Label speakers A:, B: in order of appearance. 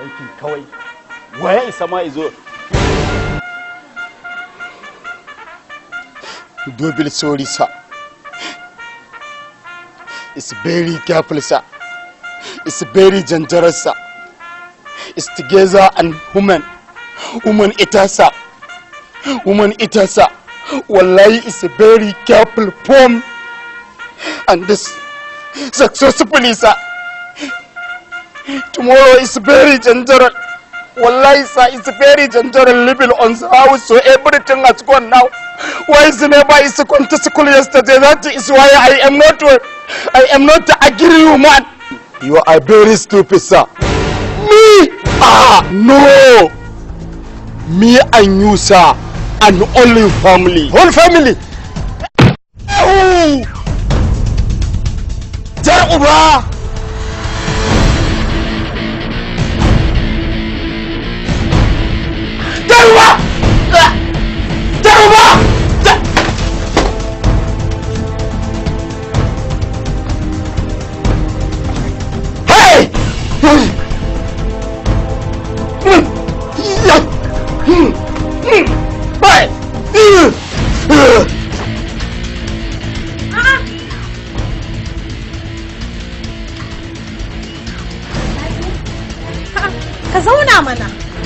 A: aikin kawai waya isa ma izo.
B: Double sorry, sir. It's very careful, sir. It's very dangerous, sir. It's together and woman eater, sir. Woman eater, sir. Wallahi, it's a very careful form. And this successfully, sir. Tomorrow is very dangerous. Wallahi, sir, it's very dangerous living on the house, so everything has gone now. Why is never is gone to school yesterday? That is why I am not agree you, man. You are very stupid, sir. Me? No. Me and you, sir, and only family. Whole family. Oh. Jaruba.
C: Ka zauna mana.